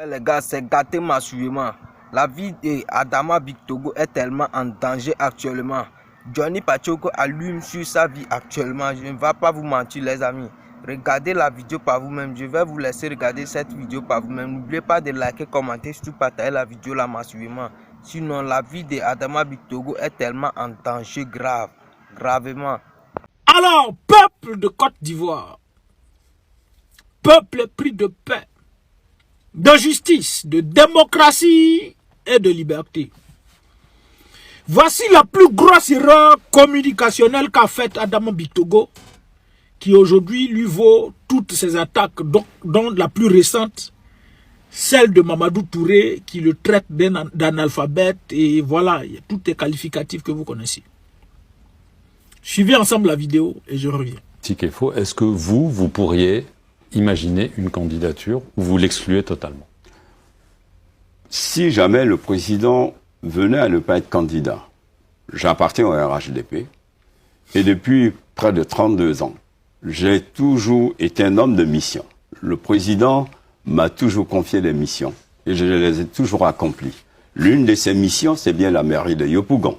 Les gars, c'est gâté massivement. La vie d'Adama Bictogo est tellement en danger actuellement. Johnny Pachoko allume sur sa vie actuellement. Je ne vais pas vous mentir, les amis. Regardez la vidéo par vous-même. Je vais vous laisser regarder cette vidéo par vous-même. N'oubliez pas de liker, commenter, surtout partager la vidéo là massivement. Sinon, la vie d'Adama Bictogo est tellement en danger grave. Gravement. Alors, peuple de Côte d'Ivoire, peuple pris de paix, de justice, de démocratie et de liberté. Voici la plus grosse erreur communicationnelle qu'a faite Adama Bictogo, qui aujourd'hui lui vaut toutes ces attaques, dont la plus récente, celle de Mamadou Touré, qui le traite d'analphabète, et voilà, il y a tous les qualificatifs que vous connaissez. Suivez ensemble la vidéo et je reviens. Est-ce que vous pourriez imaginer une candidature où vous l'excluez totalement? Si jamais le président venait à ne pas être candidat, j'appartiens au RHDP et depuis près de 32 ans, j'ai toujours été un homme de mission. Le président m'a toujours confié des missions et je les ai toujours accomplies. L'une de ces missions, c'est bien la mairie de Yopougon,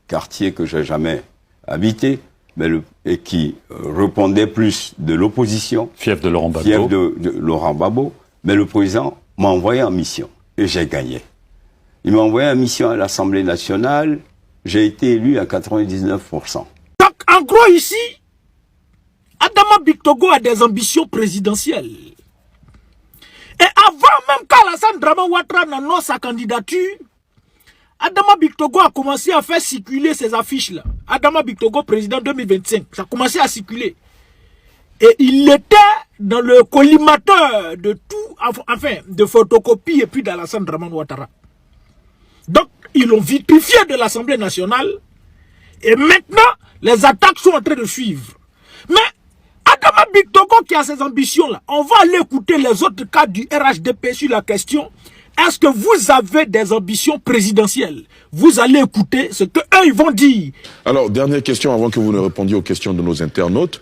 quartier que j'ai jamais habité, et qui répondait plus de l'opposition. Fief de Laurent Gbagbo. Fief de Laurent Gbagbo. Mais le président m'a envoyé en mission et j'ai gagné. Il m'a envoyé en mission à l'Assemblée nationale. J'ai été élu à 99%. Donc, en gros, ici, Adama Bictogo a des ambitions présidentielles. Et avant même qu'Alassane Draman Ouattara n'annonce sa candidature, Adama Bictogo a commencé à faire circuler ces affiches-là. Adama Bictogo, président 2025. Ça a commencé à circuler. Et il était dans le collimateur de tout, enfin, de photocopie et puis d'Alassane Draman Ouattara. Donc, ils l'ont vitrifié de l'Assemblée nationale. Et maintenant, les attaques sont en train de suivre. Mais Adama Bictogo qui a ces ambitions-là, on va aller écouter les autres cas du RHDP sur la question. Est-ce que vous avez des ambitions présidentielles? Vous allez écouter ce qu'eux, ils vont dire. Alors, dernière question avant que vous ne répondiez aux questions de nos internautes.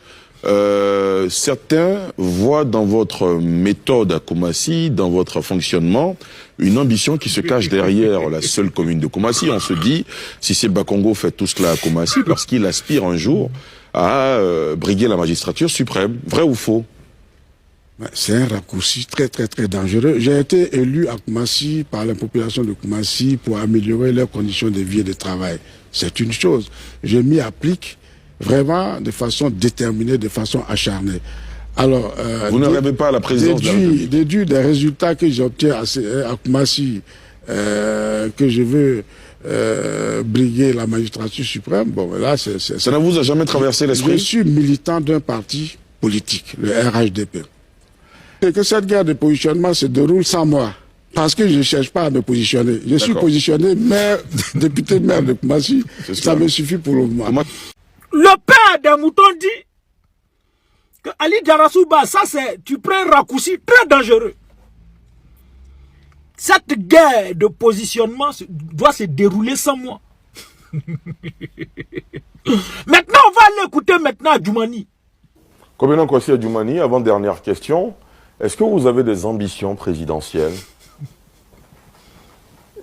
Certains voient dans votre méthode à Koumassi, dans votre fonctionnement, une ambition qui se cache derrière la seule commune de Koumassi. On se dit, si c'est Bakongo fait tout cela à Koumassi, parce qu'il aspire un jour à briguer la magistrature suprême. Vrai ou faux? C'est un raccourci très dangereux. J'ai été élu à Koumassi par la population de Koumassi pour améliorer leurs conditions de vie et de travail. C'est une chose. Je m'y applique vraiment de façon déterminée, de façon acharnée. Alors, vous ne rêvez pas à la présidence déduit des résultats que j'obtiens à Koumassi, que je veux briguer la magistrature suprême. Bon, là, ça ne vous a jamais traversé l'esprit? Je suis militant d'un parti politique, le RHDP. Et que cette guerre de positionnement se déroule sans moi. Parce que je ne cherche pas à me positionner. Je suis positionné maire, député maire de Koumassi. Ça me suffit pour le moment. Le père des moutons dit que Ali Djarasouba, ça c'est, tu prends un raccourci très dangereux. Cette guerre de positionnement doit se dérouler sans moi. Maintenant, on va aller écouter maintenant Djoumani. Combien Kwasi Djoumani, avant-dernière question. Est-ce que vous avez des ambitions présidentielles?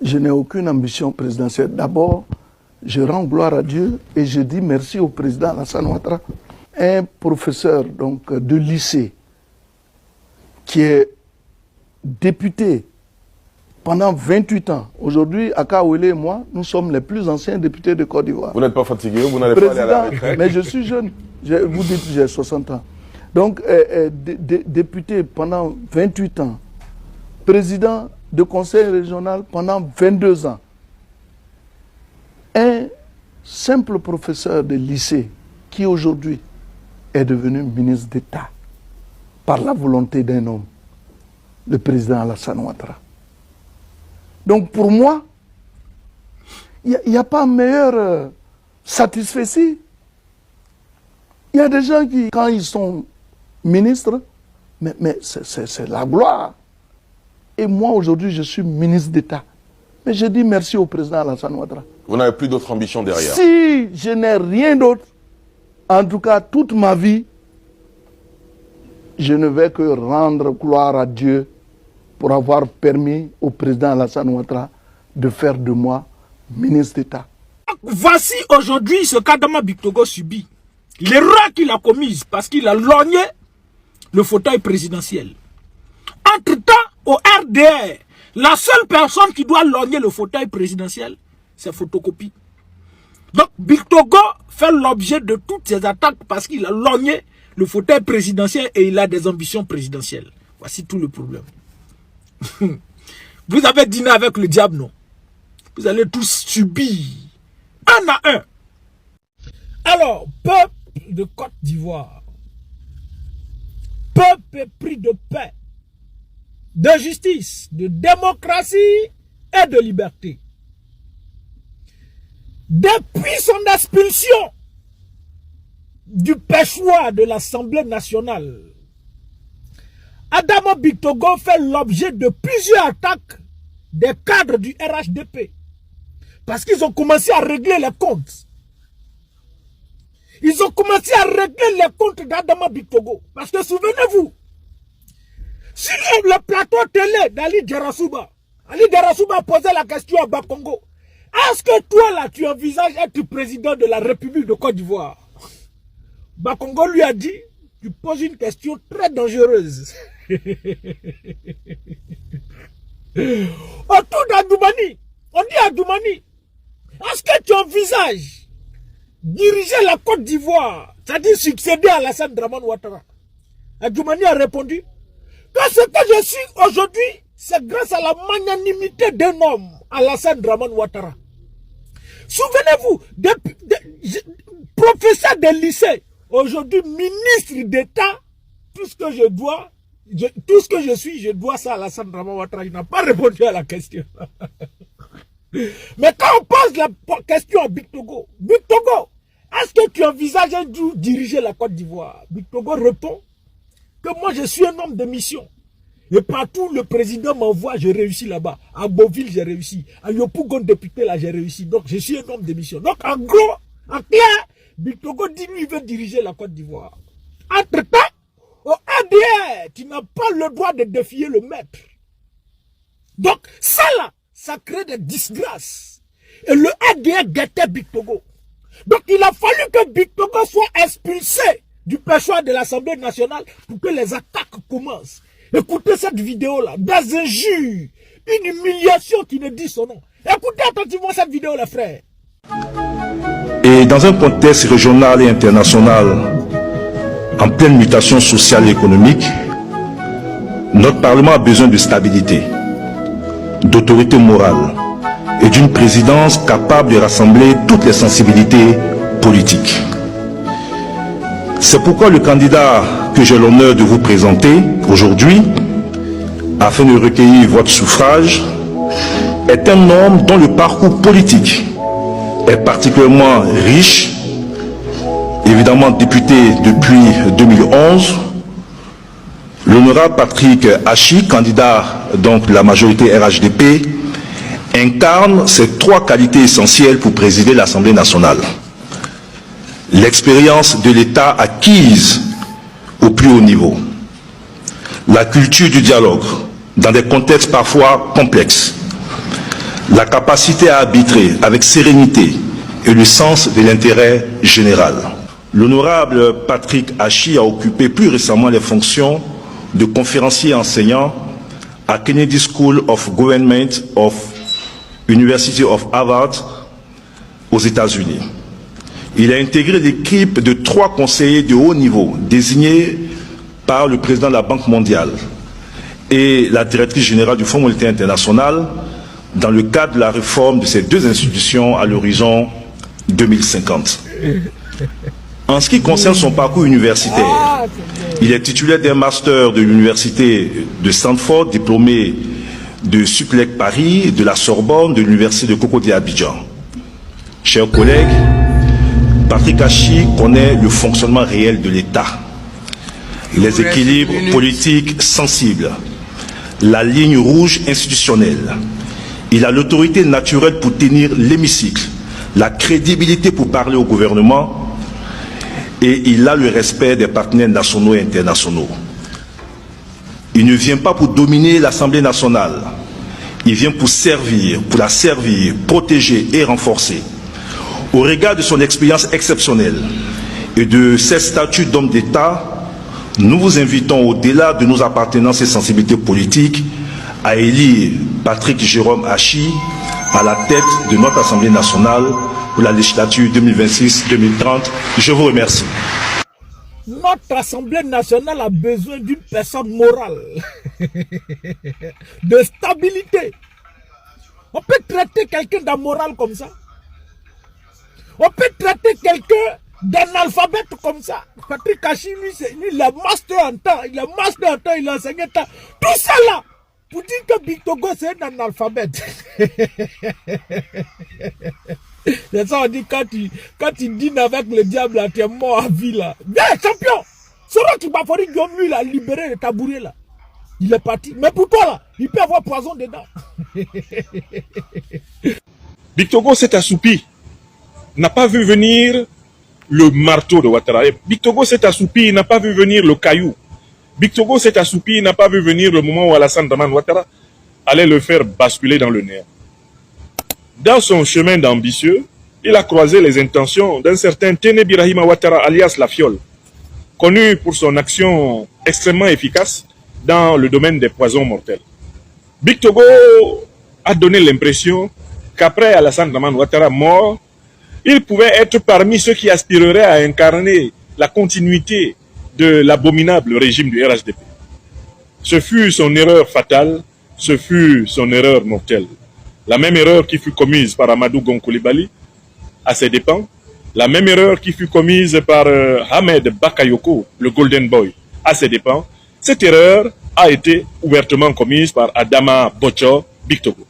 Je n'ai aucune ambition présidentielle. D'abord, je rends gloire à Dieu et je dis merci au président Alassane Ouattara. Un professeur donc, de lycée qui est député pendant 28 ans. Aujourd'hui, Aka Ouele et moi, nous sommes les plus anciens députés de Côte d'Ivoire. Vous n'êtes pas fatigué, vous n'allez pas aller à la retraite. Mais je suis jeune. Vous dites que j'ai 60 ans. Donc, député pendant 28 ans, président de conseil régional pendant 22 ans, un simple professeur de lycée qui aujourd'hui est devenu ministre d'État par la volonté d'un homme, le président Alassane Ouattara. Donc pour moi, il n'y a pas meilleur satisfait. Il y a des gens qui, quand ils sont ministres, mais c'est la gloire. Et moi, aujourd'hui, je suis ministre d'État. Mais je dis merci au président Alassane Ouattara. Vous n'avez plus d'autres ambitions derrière? Si je n'ai rien d'autre, en tout cas, toute ma vie, je ne vais que rendre gloire à Dieu pour avoir permis au président Alassane Ouattara de faire de moi ministre d'État. Voici aujourd'hui ce qu'Adama Bictogo subit. L'erreur qu'il a commise parce qu'il a lorgné le fauteuil présidentiel. Entre-temps, au RDR, la seule personne qui doit lorgner le fauteuil présidentiel, c'est Photocopie. Donc, Bictogo fait l'objet de toutes ces attaques parce qu'il a lorgné le fauteuil présidentiel et il a des ambitions présidentielles. Voici tout le problème. Vous avez dîné avec le diable, non? Vous allez tous subir, un à un. Alors, peuple de Côte d'Ivoire, peuple épris de paix, de justice, de démocratie et de liberté. Depuis son expulsion du pêchoir de l'Assemblée nationale, Adama Bictogo fait l'objet de plusieurs attaques des cadres du RHDP. Parce qu'ils ont commencé à régler les comptes. Ils ont commencé à régler les comptes d'Adama Bictogo. Parce que souvenez-vous, sur le plateau télé d'Ali Djerasouba, Ali Djerasouba posait la question à Bakongo. Est-ce que toi là tu envisages être président de la République de Côte d'Ivoire? Bakongo lui a dit, tu poses une question très dangereuse. Autour d'Adoumani, on dit Adoumani, est-ce que tu envisages diriger la Côte d'Ivoire, c'est-à-dire succéder à Alassane Dramane Ouattara? Adoumani a répondu que ce que je suis aujourd'hui, c'est grâce à la magnanimité d'un homme, Alassane Dramane Ouattara. Souvenez-vous, professeur de lycée, aujourd'hui ministre d'État, tout ce que je dois, tout ce que je suis, je dois ça à Alassane Dramane Ouattara. Il n'a pas répondu à la question. Mais quand on pose la question à Bictogo, Bictogo, est-ce que tu envisages un jour diriger la Côte d'Ivoire? Bictogo répond que moi je suis un homme de mission. Et partout le président m'envoie, je réussis là-bas. À Beauville, j'ai réussi. À Yopougon, député, là, j'ai réussi. Donc je suis un homme de mission. Donc en gros, en clair, Bictogo dit lui, il veut diriger la Côte d'Ivoire. Entre-temps, au ADR, tu n'as pas le droit de défier le maître. Donc ça là, ça crée des disgrâces. Et le ADR guettait Bictogo. Donc il a fallu que Bictogo soit expulsé du pêchoir de l'Assemblée nationale pour que les attaques commencent. Écoutez cette vidéo-là, des injures, une humiliation qui ne dit son nom. Écoutez attentivement cette vidéo, les frères. Et dans un contexte régional et international en pleine mutation sociale et économique, notre Parlement a besoin de stabilité, d'autorité morale et d'une présidence capable de rassembler toutes les sensibilités politiques. C'est pourquoi le candidat que j'ai l'honneur de vous présenter aujourd'hui, afin de recueillir votre suffrage, est un homme dont le parcours politique est particulièrement riche, évidemment député depuis 2011. L'honorable Patrick Hachi, candidat donc de la majorité RHDP, incarne ces trois qualités essentielles pour présider l'Assemblée nationale. L'expérience de l'État acquise au plus haut niveau, la culture du dialogue dans des contextes parfois complexes, la capacité à arbitrer avec sérénité et le sens de l'intérêt général. L'honorable Patrick Hachi a occupé plus récemment les fonctions de conférencier enseignant à Kennedy School of Government of University of Harvard aux États-Unis. Il a intégré l'équipe de 3 conseillers de haut niveau désignés par le président de la Banque mondiale et la directrice générale du Fonds monétaire international dans le cadre de la réforme de ces 2 institutions à l'horizon 2050. En ce qui concerne son parcours universitaire, il est titulaire d'un master de l'université de Stanford, diplômé de Suplec Paris, de la Sorbonne, de l'université de Cocody Abidjan. Chers collègues, Patrick Hachi connaît le fonctionnement réel de l'État, les équilibres politiques sensibles, la ligne rouge institutionnelle. Il a l'autorité naturelle pour tenir l'hémicycle, la crédibilité pour parler au gouvernement et il a le respect des partenaires nationaux et internationaux. Il ne vient pas pour dominer l'Assemblée nationale. Il vient pour servir, pour la servir, protéger et renforcer. Au regard de son expérience exceptionnelle et de ses statuts d'homme d'État, nous vous invitons, au-delà de nos appartenances et sensibilités politiques, à élire Patrick Jérôme Hachi à la tête de notre Assemblée nationale pour la législature 2026-2030. Je vous remercie. Notre Assemblée nationale a besoin d'une personne morale, de stabilité. On peut traiter quelqu'un d'amoral comme ça. On peut traiter quelqu'un d'analphabète comme ça. Patrick Hachi, lui, il a master en temps, il a enseigné en temps. Tout ça là, pour dire que Big Togo c'est un analphabète. C'est ça on dit quand tu dînes avec le diable là, tu es mort à vie là. Viens champion. Soro Kibafori Guillaume, lui il a libéré le tabouret là. Il est parti. Mais pour toi là, il peut avoir poison dedans. Big Togo s'est assoupi. N'a pas vu venir le marteau de Ouattara. Big Togo s'est assoupi, il n'a pas vu venir le caillou. Big Togo s'est assoupi, il n'a pas vu venir le moment où Alassane Dramane Ouattara allait le faire basculer dans le néant. Dans son chemin d'ambitieux, il a croisé les intentions d'un certain Téné Birahima Ouattara, alias La Fiole, connu pour son action extrêmement efficace dans le domaine des poisons mortels. Big Togo a donné l'impression qu'après Alassane Dramane Ouattara mort, il pouvait être parmi ceux qui aspireraient à incarner la continuité de l'abominable régime du RHDP. Ce fut son erreur fatale, ce fut son erreur mortelle. La même erreur qui fut commise par Amadou Gon Coulibaly à ses dépens, la même erreur qui fut commise par Ahmed Bakayoko, le Golden Boy, à ses dépens, cette erreur a été ouvertement commise par Adama Bocho Big Togo.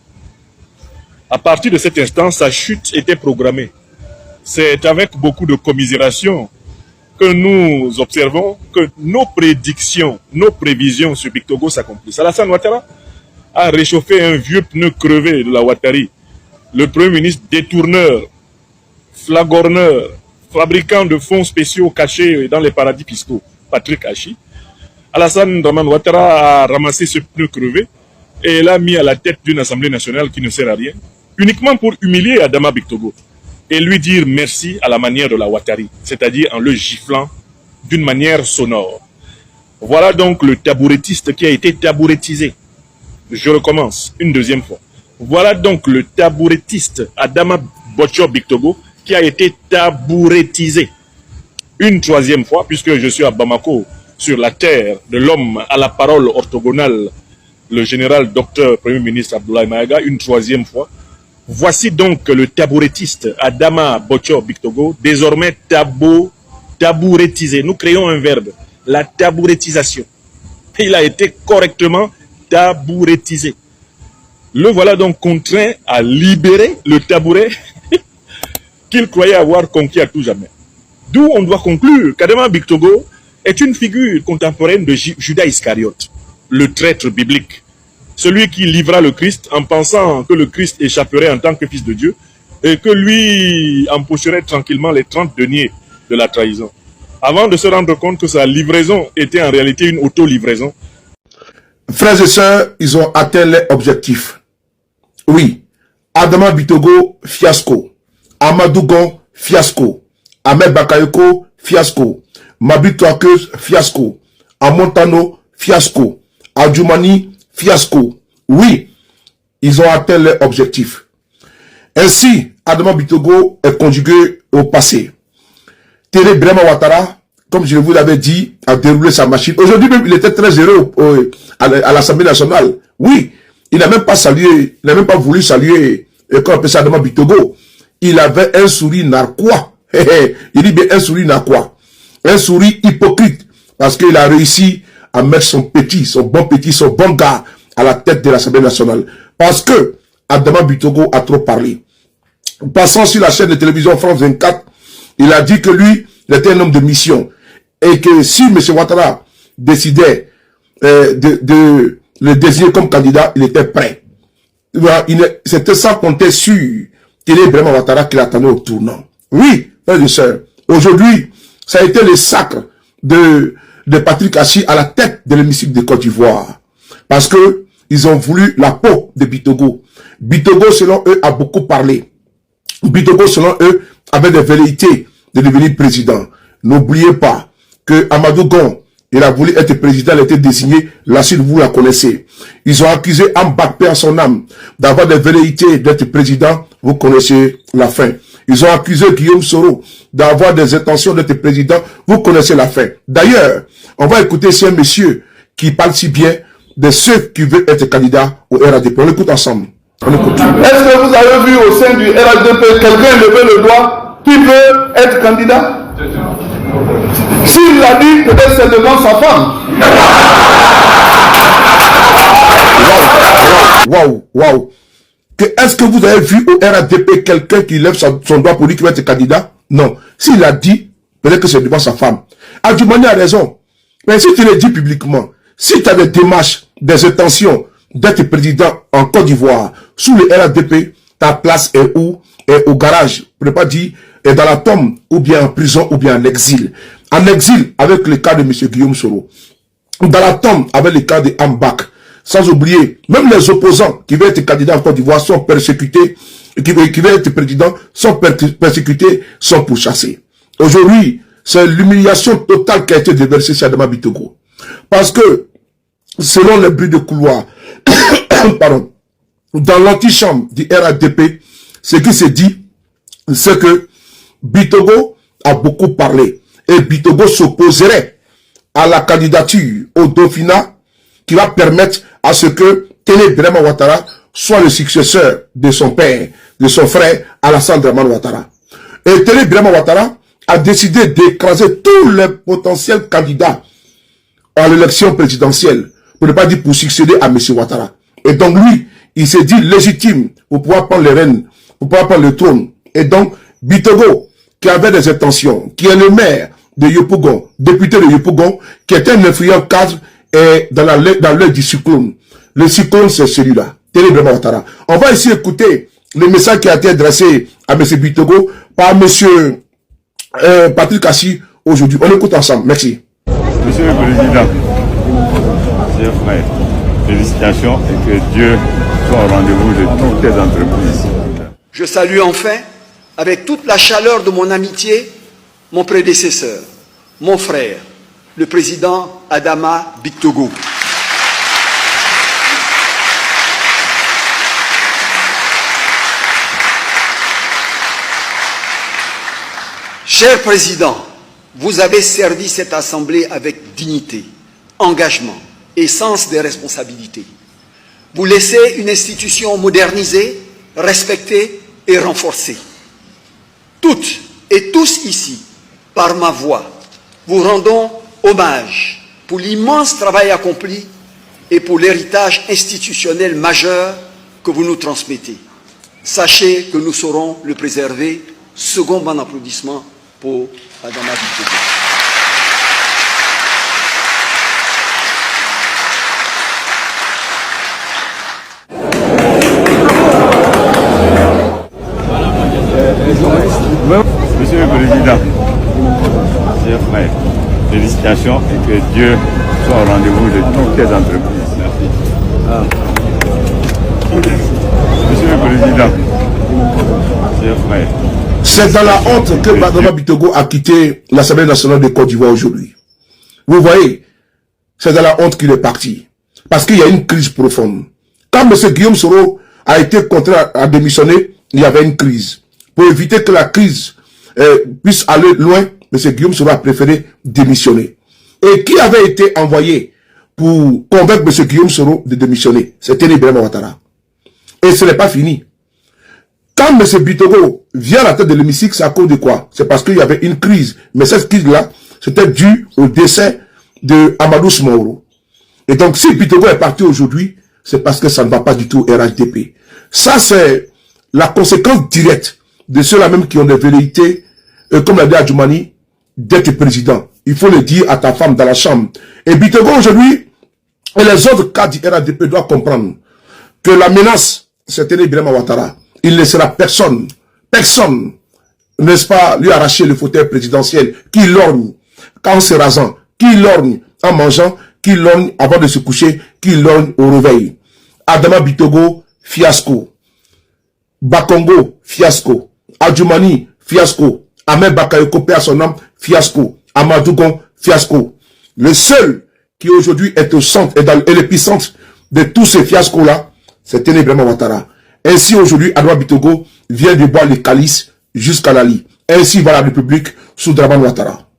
À partir de cet instant, sa chute était programmée. C'est avec beaucoup de commisération que nous observons que nos prédictions, nos prévisions sur Big Togo s'accomplissent. Alassane Ouattara a réchauffé un vieux pneu crevé de la Ouattari. Le Premier ministre détourneur, flagorneur, fabricant de fonds spéciaux cachés dans les paradis fiscaux, Patrick Hachi. Alassane Dramane Ouattara a ramassé ce pneu crevé et l'a mis à la tête d'une Assemblée nationale qui ne sert à rien, uniquement pour humilier Adama Big Togo et lui dire merci à la manière de la Ouattari, c'est-à-dire en le giflant d'une manière sonore. Voilà donc le tabourettiste qui a été tabourettisé. Je recommence une deuxième fois. Voilà donc le tabourettiste Adama Bocho Big Togo qui a été tabourettisé. Une troisième fois, puisque je suis à Bamako, sur la terre de l'homme à la parole orthogonale, le général docteur Premier ministre Abdoulaye Maïga, une troisième fois. Voici donc le tabourettiste Adama Bocho Big Togo, désormais tabourettisé. Nous créons un verbe, la tabourettisation. Il a été correctement tabourettisé. Le voilà donc contraint à libérer le tabouret qu'il croyait avoir conquis à tout jamais. D'où on doit conclure qu'Adama Big Togo est une figure contemporaine de Judas Iscariote, le traître biblique, celui qui livra le Christ en pensant que le Christ échapperait en tant que fils de Dieu et que lui empocherait tranquillement les 30 deniers de la trahison, avant de se rendre compte que sa livraison était en réalité une auto-livraison. Frères et sœurs, ils ont atteint leur objectif. Oui, Adama Big Togo, fiasco. Amadou Gon, fiasco. Ahmed Bakayoko, fiasco. Mabi Touakeuse, fiasco. Amontano, fiasco. Adjoumani, fiasco. Oui, ils ont atteint leur objectif. Ainsi, Adama Big Togo est conjugué au passé. Téné Birahima Ouattara, comme je vous l'avais dit, a déroulé sa machine. Aujourd'hui même, il était très heureux à l'Assemblée nationale. Oui, il n'a même pas salué, il n'a même pas voulu saluer, comme on appelle ça, Adama Big Togo. Il avait un sourire narquois. Il dit bien un sourire narquois. Un sourire hypocrite. Parce qu'il a réussi à mettre son bon gars à la tête de l'Assemblée nationale. Parce que Adama Big Togo a trop parlé. Passant sur la chaîne de télévision France 24, il a dit que lui, il était un homme de mission. Et que si M. Ouattara décidait de le désigner comme candidat, il était prêt. C'était ça qu'on était sûr qu'il est vraiment Ouattara qui l'attendait au tournant. Oui, frères et sœurs, aujourd'hui, ça a été le sacre de de Patrick Assi à la tête de l'hémicycle de Côte d'Ivoire. Parce que ils ont voulu la peau de Bitogo. Bitogo, selon eux, a beaucoup parlé. Bitogo, selon eux, avait des velléités de devenir président. N'oubliez pas que Amadou Gon, il a voulu être président, il a été désigné, la suite vous la connaissez. Ils ont accusé Mbappé à son âme d'avoir des velléités d'être président, vous connaissez la fin. Ils ont accusé Guillaume Soro d'avoir des intentions d'être président, vous connaissez la fin. D'ailleurs, on va écouter ces messieurs qui parlent si bien de ceux qui veulent être candidats au RADP. On l'écoute ensemble. On écoute. Est-ce que vous avez vu au sein du RADP quelqu'un lever le doigt qui veut être candidat? S'il l'a dit, peut-être c'est devant sa femme. Waouh. Est-ce que vous avez vu au RADP quelqu'un qui lève son doigt pour dire qu'il va être candidat? Non. S'il l'a dit, peut-être que c'est devant sa femme. Adjoumani a raison. Mais si tu le dis publiquement, si tu as des démarches, des intentions d'être président en Côte d'Ivoire, sous le RADP, ta place est où? Est au garage. Je ne peux pas dire est dans la tombe, ou bien en prison, ou bien en exil. En exil, avec le cas de M. Guillaume Soro. Dans la tombe, avec le cas de Ambak. Sans oublier, même les opposants qui veulent être candidats en Côte d'Ivoire sont persécutés, qui veulent être présidents sont persécutés, sont pourchassés. Aujourd'hui, c'est l'humiliation totale qui a été déversée chez Adama Bitogo. Parce que, selon les bruits de couloir, pardon, dans l'antichambre du RADP, ce qui se dit, c'est que Bitogo a beaucoup parlé. Et Bitogo s'opposerait à la candidature au Dauphinat qui va permettre à ce que Téné Birama Ouattara soit le successeur de son père, de son frère Alassane Dramane Ouattara. Et Téné Birama Ouattara a décidé d'écraser tous les potentiels candidats à l'élection présidentielle, pour ne pas dire pour succéder à M. Ouattara. Et donc lui, il s'est dit légitime pour pouvoir prendre les rênes, pour pouvoir prendre le trône. Et donc, Bitogo, qui avait des intentions, qui est le maire de Yopougon, député de Yopougon, qui était un influent cadre et dans l'œil du cyclone. Le cyclone, c'est celui-là, Téné Birama Ouattara. On va ici écouter le message qui a été adressé à M. Bitogo par M. Patrick Assi aujourd'hui. On écoute ensemble. Merci. Monsieur le Président, chers frères, félicitations et que Dieu soit au rendez-vous de toutes les entreprises. Je salue enfin, avec toute la chaleur de mon amitié, mon prédécesseur, mon frère, le président Adama Bictogo. Cher Président, vous avez servi cette Assemblée avec dignité, engagement et sens des responsabilités. Vous laissez une institution modernisée, respectée et renforcée. Toutes et tous ici, par ma voix, vous rendons hommage pour l'immense travail accompli et pour l'héritage institutionnel majeur que vous nous transmettez. Sachez que nous saurons le préserver. Second bon applaudissement pour Adama Bictogo. Monsieur le Président, chers frères, félicitations et que Dieu soit au rendez-vous de toutes les entreprises. Merci. Monsieur le Président, chers frères. C'est dans la honte que Adama Bictogo a quitté l'Assemblée nationale de Côte d'Ivoire aujourd'hui. Vous voyez, c'est dans la honte qu'il est parti. Parce qu'il y a une crise profonde. Quand M. Guillaume Soro a été contraint à démissionner, il y avait une crise. Pour éviter que la crise puisse aller loin, M. Guillaume Soro a préféré démissionner. Et qui avait été envoyé pour convaincre M. Guillaume Soro de démissionner? C'était Téné Birama Ouattara. Et ce n'est pas fini. Quand M. Bictogo vient à la tête de l'hémicycle, c'est à cause de quoi? C'est parce qu'il y avait une crise. Mais cette crise-là, c'était dû au décès de Amadou Smaoro. Et donc, si Bictogo est parti aujourd'hui, c'est parce que ça ne va pas du tout au RHDP. Ça, c'est la conséquence directe de ceux-là même qui ont des velléités, comme l'a dit Adjoumani, d'être président. Il faut le dire à ta femme dans la chambre. Et Bictogo aujourd'hui, et les autres cas du RHDP doivent comprendre que la menace, c'est Téné Birama Ouattara. Il ne laissera personne, n'est-ce pas, lui arracher le fauteuil présidentiel, qui lorgne, qu'en se rasant, qui lorgne en mangeant, qui lorgne avant de se coucher, qui lorgne au réveil. Adama Bitogo, fiasco. Bakongo, fiasco. Adjoumani, fiasco. Ahmed Bakayoko, perd son âme, fiasco. Amadou Gon, fiasco. Le seul qui aujourd'hui est au centre et l'épicentre de tous ces fiascos-là, c'est Ténébrement Ouattara. Ainsi aujourd'hui, Adama Bitogo vient de boire les calices jusqu'à la lit. Ainsi va la République sous Draman Ouattara.